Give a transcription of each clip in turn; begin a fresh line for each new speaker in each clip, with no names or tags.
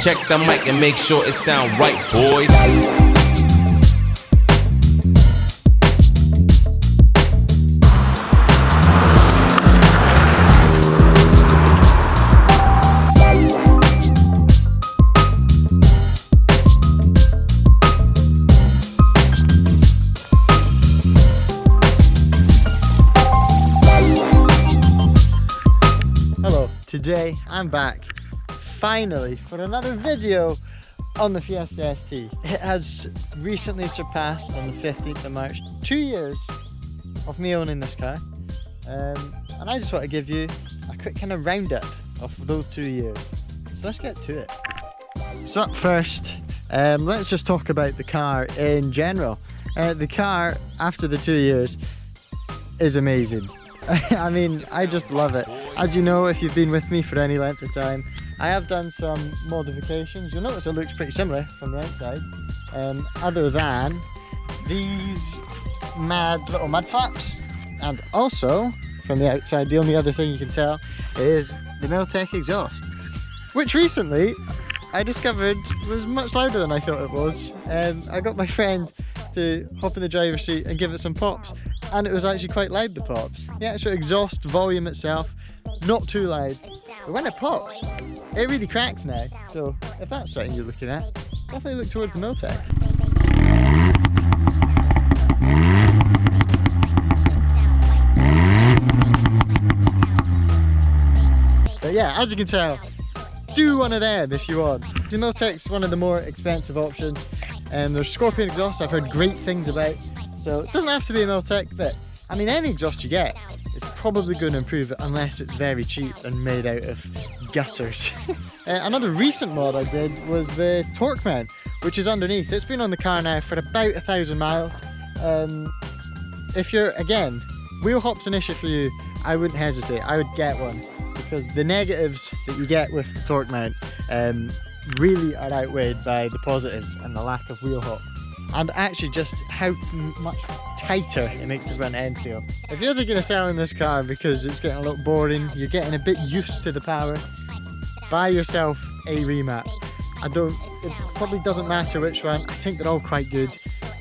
Check the mic and make sure it sound right, boys.
Today I'm back finally for another video on the Fiesta ST. It has recently surpassed on the 15th of March 2 years of me owning this car, and I just want to give you a quick kind of roundup of those 2 years. So let's get to it. So up first, let's just talk about the car in general. The car after the 2 years is amazing. I mean, I just love it. As you know, if you've been with me for any length of time, I have done some modifications. You'll notice it looks pretty similar from the outside, other than these mad little mud flaps. And also, from the outside, the only other thing you can tell is the Miltech exhaust, which recently I discovered was much louder than I thought it was. I got my friend to hop in the driver's seat and give it some pops, and it was actually quite loud, the pops. The actual exhaust volume itself, not too loud, but when it pops, it really cracks now. So if that's something you're looking at, definitely look towards the Miltech. But yeah, as you can tell, do one of them if you want. The Miltech's one of the more expensive options, and there's Scorpion exhaust I've heard great things about. So it doesn't have to be a Miltech, but I mean, any exhaust you get is probably going to improve it unless it's very cheap and made out of gutters. Another recent mod I did was the torque mount, which is underneath. It's been on the car now for about 1,000 miles. If you're, again, wheel hop's an issue for you, I wouldn't hesitate. I would get one, because the negatives that you get with the torque mount really are outweighed by the positives and the lack of wheel hop, and actually just how much tighter it makes the front end feel. If you're thinking of selling this car because it's getting a little boring, you're getting a bit used to the power, buy yourself a remap. It probably doesn't matter which one. I think they're all quite good.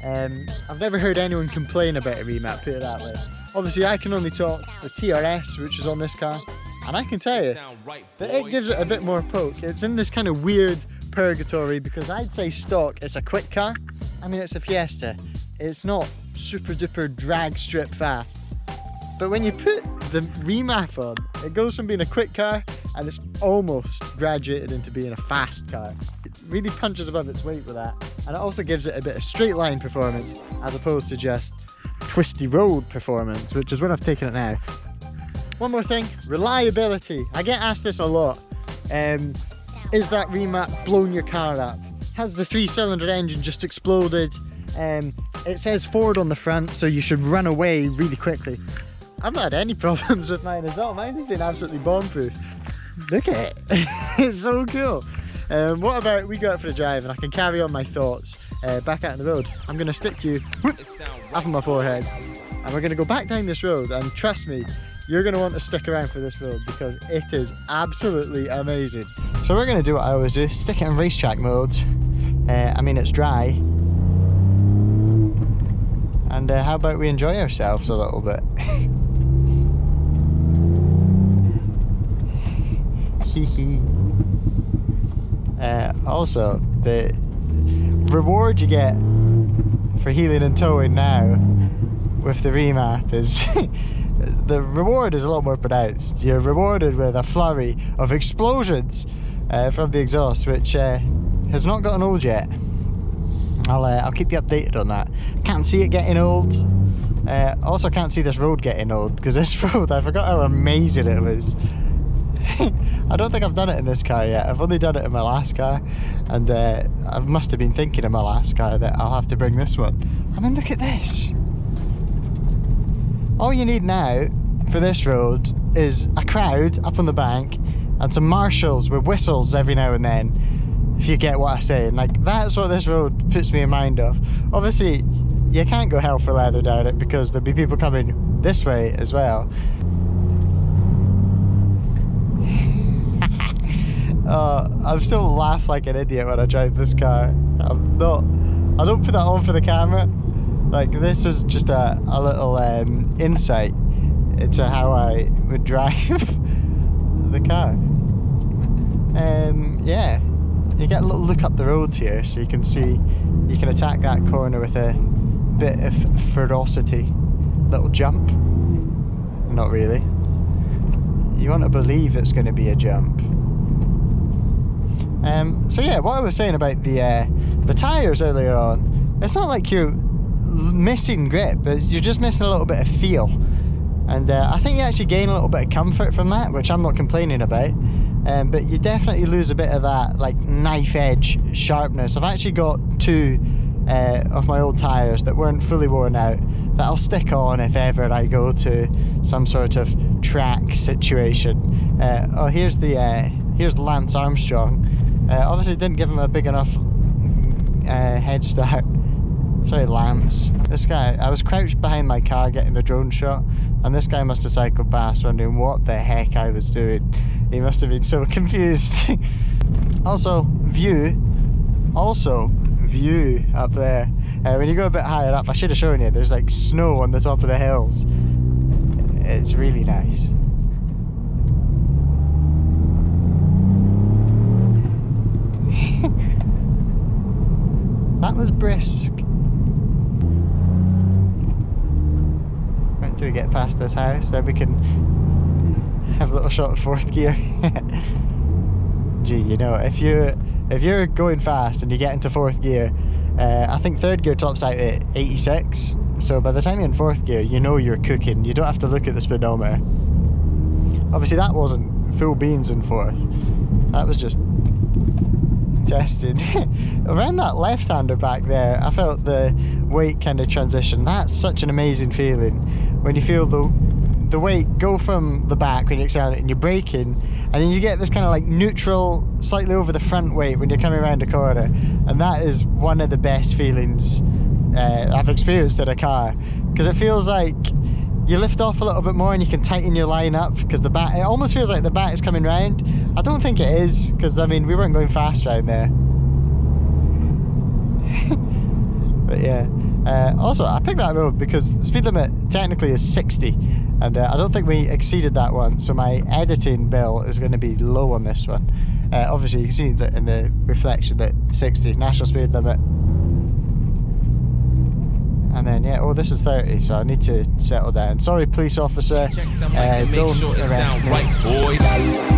I've never heard anyone complain about a remap, put it that way. Obviously I can only talk the TRS, which is on this car, and I can tell you that it gives it a bit more poke. It's in this kind of weird purgatory, because I'd say stock, it's a quick car. I mean, it's a Fiesta. It's not super duper drag strip fast. But when you put the remap on, it goes from being a quick car, and it's almost graduated into being a fast car. It really punches above its weight with that. And it also gives it a bit of straight line performance, as opposed to just twisty road performance, which is when I've taken it now. One more thing, reliability. I get asked this a lot. Is that remap blowing your car up? Has the 3-cylinder engine just exploded? It says Ford on the front, so you should run away really quickly. I've not had any problems with mine at all. Mine has been absolutely bomb-proof. Look at it. It's so cool. What about we go out for a drive and I can carry on my thoughts back out on the road. I'm going to stick you up on my forehead, and we're going to go back down this road, and trust me, you're going to want to stick around for this road because it is absolutely amazing. So we're going to do what I always do, stick it in racetrack mode. I mean, it's dry. And how about we enjoy ourselves a little bit? Also, the reward you get for heeling and towing now with the remap is the reward is a lot more pronounced. You're rewarded with a flurry of explosions from the exhaust, which has not gotten old yet. I'll keep you updated on that. Can't see it getting old. Also can't see this road getting old, because this road, I forgot how amazing it was. I don't think I've done it in this car yet. I've only done it in my last car, and I must have been thinking in my last car that I'll have to bring this one. I mean, look at this. All you need now for this road is a crowd up on the bank and some marshals with whistles every now and then, if you get what I say. Like, that's what this road puts me in mind of. Obviously, you can't go hell for leather down it because there'll be people coming this way as well. I'm still laugh like an idiot when I drive this car. I don't put that on for the camera. Like, this is just a little insight into how I would drive the car. Yeah, you get a little look up the road here, so you can see you can attack that corner with a bit of ferocity. Little jump. Not really. You want to believe it's going to be a jump. So yeah, what I was saying about the tyres earlier on, it's not like you're missing grip, but you're just missing a little bit of feel. And I think you actually gain a little bit of comfort from that, which I'm not complaining about. But you definitely lose a bit of that like knife edge sharpness. I've actually got two of my old tyres that weren't fully worn out that I'll stick on if ever I go to some sort of track situation. Oh, here's Lance Armstrong. Obviously didn't give him a big enough head start. Sorry, Lance. This guy, I was crouched behind my car getting the drone shot, and this guy must have cycled past wondering what the heck I was doing. He must have been so confused. Also, view up there. When you go a bit higher up, I should have shown you, there's like snow on the top of the hills. It's really nice. That was brisk. Right, till we get past this house, then we can have a little shot of fourth gear. Gee, you know, if you're going fast and you get into fourth gear, I think third gear tops out at 86. So by the time you're in fourth gear, you know you're cooking. You don't have to look at the speedometer. Obviously, that wasn't full beans in fourth. That was just tested. Around that left-hander back there, I felt the weight kind of transition. That's such an amazing feeling when you feel the weight go from the back when you're accelerating and you're braking, and then you get this kind of like neutral, slightly over the front weight when you're coming around a corner, and that is one of the best feelings I've experienced in a car, because it feels like you lift off a little bit more and you can tighten your line up, because the back, it almost feels like the back is coming round. I don't think it is, because I mean we weren't going fast round there. But yeah, also I picked that road because the speed limit technically is 60, and I don't think we exceeded that one, so my editing bill is going to be low on this one. Obviously you can see that in the reflection that 60 national speed limit. And then, yeah, oh, this is 30, so I need to settle down. Sorry, police officer.
Check the mic and make sure it sound right, boys.